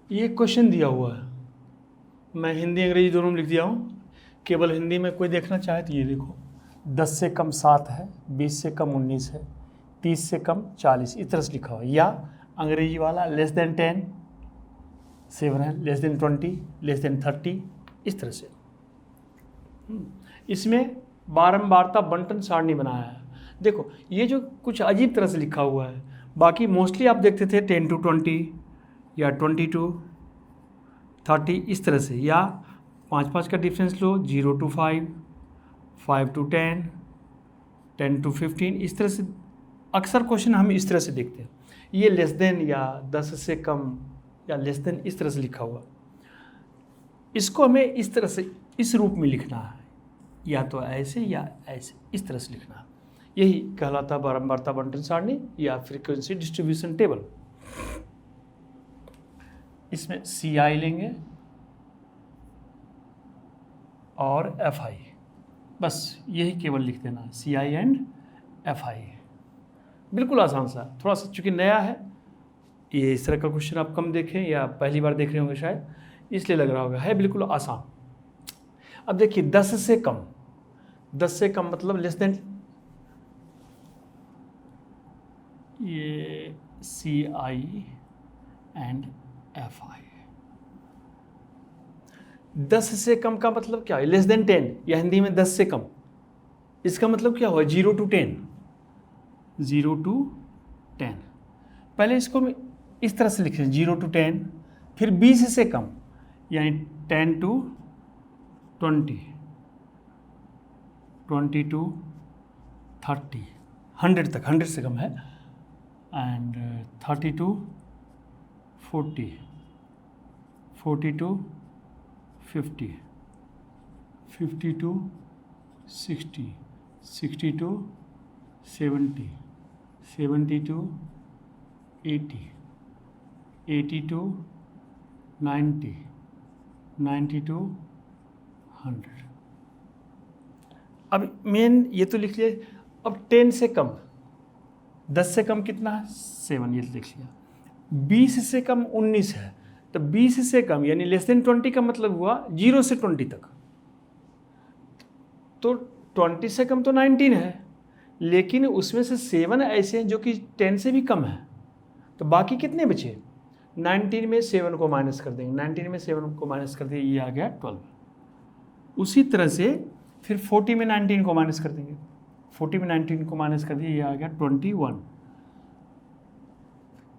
ये क्वेश्चन दिया हुआ है, मैं हिंदी अंग्रेजी दोनों में लिख दिया हूँ, केवल हिंदी में कोई देखना चाहे तो ये देखो, 10 से कम 7 है, 20 से कम 19 है, 30 से कम 40, इस तरह से लिखा हुआ है। या अंग्रेजी वाला लेस देन 10 7 है, लेस देन 20 लेस देन 30, इस तरह से। इसमें बारंबारता बंटन सारणी बनाया है। देखो ये जो कुछ अजीब तरह से लिखा हुआ है, बाकी मोस्टली आप देखते थे 10 to 20 या 20 to 30 इस तरह से, या 5 का difference low, 0 to 5, 5 to 10, 10 to 15, इस तरह से अक्सर क्वेश्चन हम इस तरह से देखते हैं। ये लेस देन या 10 से कम या लेस देन इस तरह से लिखा हुआ, इसको हमें इस तरह से इस रूप में लिखना है, या तो ऐसे या ऐसे, इस तरह से लिखना है। यही कहलाता बारंबारता बंटन सारणी या फ्रीक्वेंसी डिस्ट्रीब्यूशन टेबल। इसमें CI लेंगे और FI, बस यही केवल लिख देना, CI एंड FI। बिल्कुल आसान सा, थोड़ा सा चूँकि नया है, ये इस तरह का क्वेश्चन आप कम देखें या पहली बार देख रहे होंगे शायद, इसलिए लग रहा होगा, है बिल्कुल आसान। अब देखिए 10 से कम, 10 से कम मतलब लेस देन, ये CI एंड FI। 10 से कम का मतलब क्या है? लेस देन 10, या हिंदी में 10 से कम, इसका मतलब क्या हुआ? 0 to 10, 0 to 10। पहले इसको मैं इस तरह से लिखें, 0 to 10, फिर 20 से कम यानी 10 to 20, 20 to 30, 100 तक, 100 से कम है, and 30 to 40, 40 to 50, 50 to 60, 60 to 70, 70 to 80, 80 to 90, 90 to 100। अब मेन ये तो लिख लिए। अब 10 से कम, 10 से कम कितना है? 7, ये लिख लिया। 20 से कम 19 है, तो 20 से कम यानी लेस देन 20 का मतलब हुआ 0 से 20 तक। तो 20 से कम तो 19 है, लेकिन उसमें से 7 ऐसे हैं जो कि 10 से भी कम है, तो बाकी कितने बचे? 19 में 7 को माइनस कर देंगे, 19 में 7 को माइनस कर दिए, ये आ गया 12। उसी तरह से फिर 40 में 19 को माइनस कर देंगे, 40 में 19 को माइनस कर दिए, ये आ गया 21।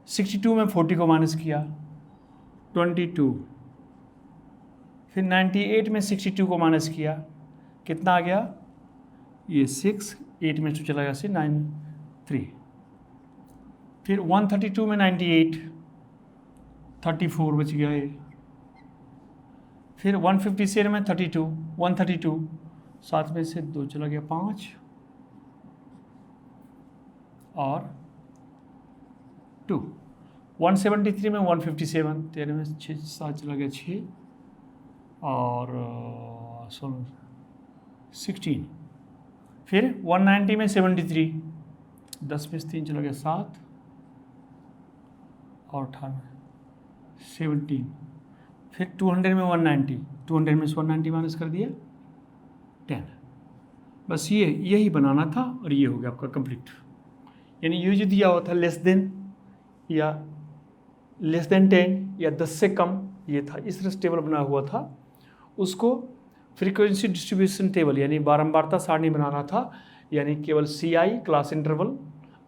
62 में 40 को माइनस किया, 22। फिर 98 में 62 को माइनस किया, कितना आ गया? ये 6, 8 में 2 चला गया, 6, 9, 3। फिर 132 में 98, 34 बच गया ये। फिर 157 में 32, 132, 7 में से 2 चला गया, 5 और 2। 173 में 157, 13 में 6, 7 चला गया, 6 और 16। फिर 190 में 73, 10 में से 3 चला गया, 7 और 18, 17। फिर 200 में 190, 200 में से 190 माइनस कर दिया, 10। बस यही बनाना था और ये हो गया आपका कंप्लीट। यानी ये जो दिया हुआ था लेस देन या लेस देन 10 या 10 से कम, ये था, इस तरह से टेबल बना हुआ था, उसको फ्रीक्वेंसी डिस्ट्रीब्यूशन टेबल यानी बारंबारता सारणी बनाना था। यानी केवल CI क्लास इंटरवल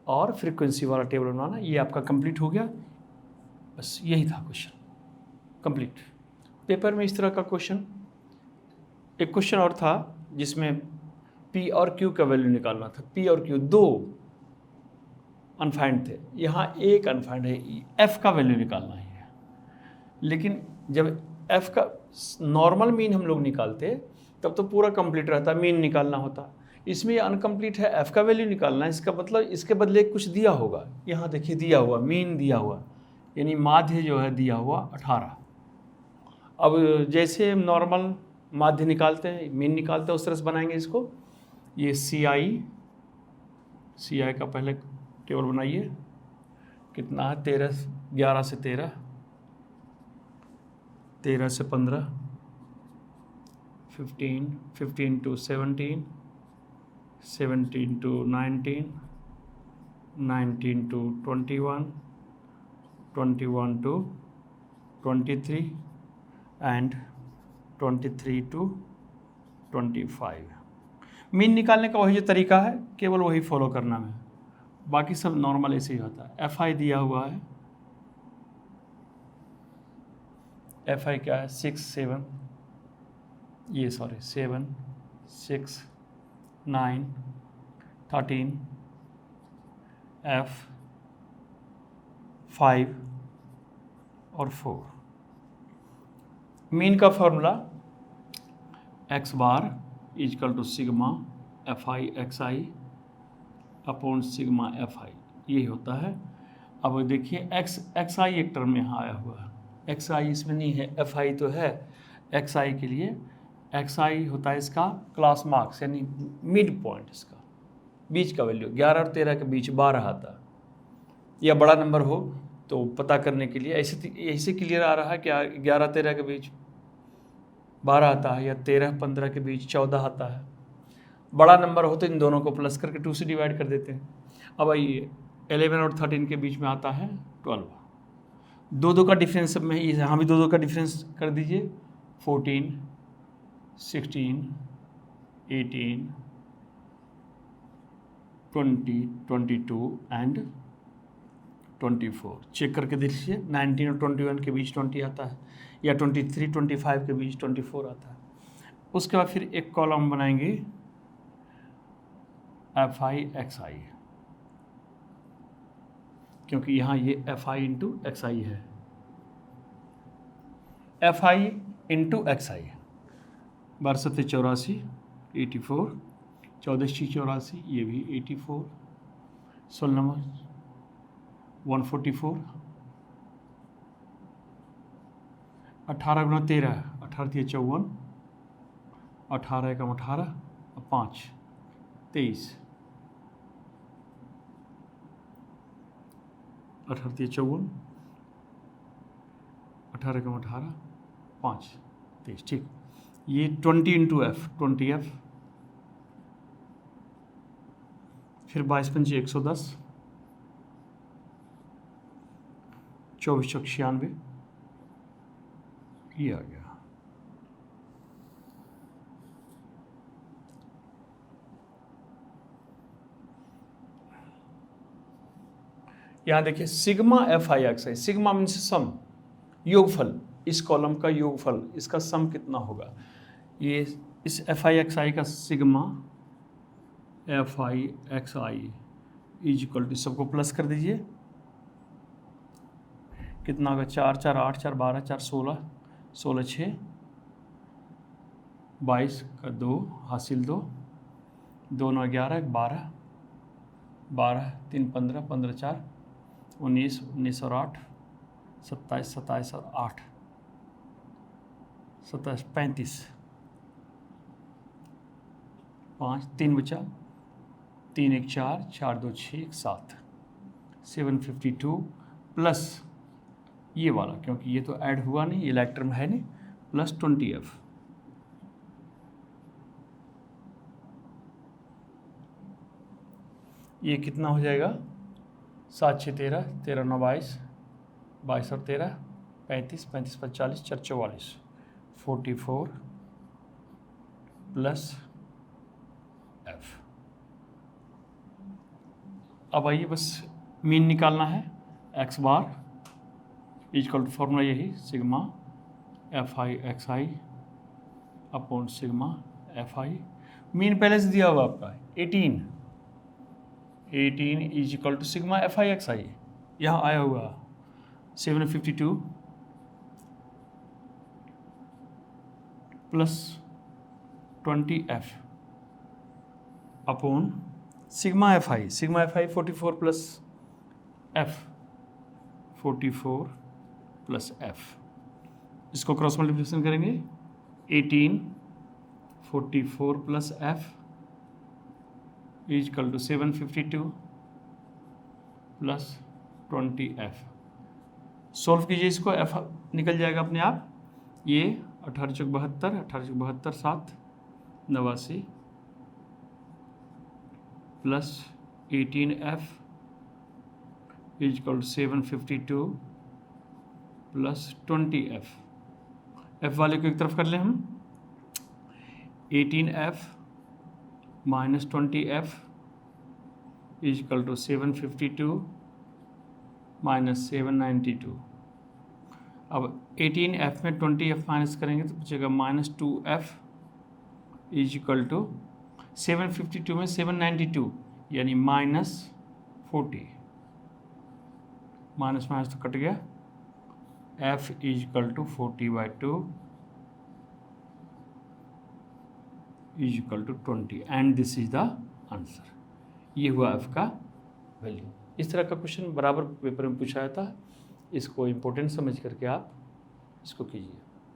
और फ्रीक्वेंसी वाला टेबल बनाना, ये आपका कंप्लीट हो गया। बस यही था क्वेश्चन कंप्लीट। पेपर में इस तरह का क्वेश्चन, एक क्वेश्चन और था जिसमें P और Q का वैल्यू निकालना था। P और Q दो अनफाइंड थे, यहाँ एक अनफाइंड है, F का वैल्यू निकालना है। लेकिन जब F का नॉर्मल मीन हम लोग निकालते तब तो पूरा कंप्लीट रहता, मीन निकालना होता। इसमें ये अनकम्प्लीट है, F का वैल्यू निकालना है, इसका मतलब इसके बदले कुछ दिया होगा। यहाँ देखिए दिया हुआ मीन दिया हुआ, यानी माध्य जो है दिया हुआ 18। अब जैसे नॉर्मल माध्य निकालते हैं, मीन निकालते हैं, उस तरह से बनाएंगे इसको। ये CI का पहले टेबल बनाइए, कितना है? 11 से 13, 13 से 15, 15, 15 to 17, 17 to 19, 19 to 21, 21 to 23 and 23 to 25। Mean निकालने का वही जो तरीका है, केवल वही फॉलो करना है, बाकी सब नॉर्मल ऐसे ही होता है। एफ आई दिया हुआ है, एफ आई क्या है 6, 7, ये सॉरी 7, 6, 9, 13, एफ 5 और 4। मीन का formula X bar is equal to sigma F I X I upon sigma F I, यही होता है। अब देखिए एक्स आई एक टर्म में यहाँ आया हुआ है, एक्स आई इसमें नहीं है, एफ आई तो है। एक्स आई के लिए एक्स आई होता है इसका क्लास मार्क्स, यानी मिड पॉइंट, इसका बीच का वैल्यू 11 और 13 के बीच 12 आता है, या बड़ा नंबर हो तो पता करने के लिए ऐसे क्लियर आ रहा है कि 11-13 के बीच 12 आता है, या 13-15 के बीच 14 आता है। बड़ा नंबर हो तो इन दोनों को प्लस करके 2 से डिवाइड कर देते हैं। अब आइए 11 और 13 के बीच में आता है 12, 2-2 का डिफरेंस में, यहाँ भी 2-2 का डिफरेंस कर दीजिए, 14, 16, 18, 20, 22 एंड 24। चेक करके देखिए 19 और 21 के बीच 20 आता है, या 23-25 के बीच 24 आता है। उसके बाद फिर एक कॉलम बनाएंगे एफ आई एक्स आई, क्योंकि यहाँ ये एफ आई इंटू एक्स आई है, एफ आई इंटू एक्स आई। 12-84, 84, 14-84, ये भी 84, 16 नंबर 144, 18 गुना 13, 18 54, 18 एकम 18, 5 23, 18 54, 18 एकम 18, 5 23, ठीक। ये 20 इंटू एफ, 20 एफ, फिर 22-5 110, 24-96, ये आ गया। यहाँ देखिए sigma F I X I, sigma means sum, योगफल, इस कॉलम का योगफल, इसका सम कितना होगा। ये इस एफ आई एक्स आई का sigma F I X I is equal to, सबको प्लस कर दीजिए, कितना होगा 4, 4, 8, 4, 12, 4, 16, 16, 6, 22 का 2 हासिल 2, 2, 9, 11, 12, 12, 3, 15, 15, 4, 19, 19 और 8, 27, 27 और 8, 27, 35, 5, 3 बचा, 3, 1, 4, 4, 2, 6, 1, 7, 752 प्लस ये वाला, क्योंकि ये तो ऐड हुआ नहीं, ये लाइक टर्म है नहीं, प्लस 20f, ये कितना हो जाएगा 7, 6, 13, 13, 9, 22, 22 और 13, 35, 35, 45, 4, 44, 44 प्लस f। अब आइए बस मीन निकालना है, X bar equal to formula यही, sigma F I X I upon sigma F I. Mean पहले से दिया हुआ आपका 18, 18 is equal to sigma F I X I, यहाँ आया हुआ 752 plus 20f upon sigma F I, sigma F I 44 plus f, 44 plus f, इसको cross multiplication करेंगे, 18 44 plus f is equal to 752 plus 20f। Solve कीजिए इसको, f निकल जाएगा अपने आप, ये 18 चौक 72, 18 चौक 72 7 89 plus 18F is equal 752 plus 20F। F वाले को एक तरफ कर लें हम, 18F minus 20F is equal to 752 minus 792। अब 18F में 20F माइनस करेंगे तो बचेगा माइनस 2F इजकल टू 752 में 792 यानी माइनस 40। माइनस माइनस तो कट गया, F is equal to 40/2 is equal to 20 and this is the answer. ये हुआ F का वैल्यू। इस तरह का क्वेश्चन बराबर पेपर में पूछा जाता है, इसको इम्पोर्टेंट समझ करके आप इसको कीजिए।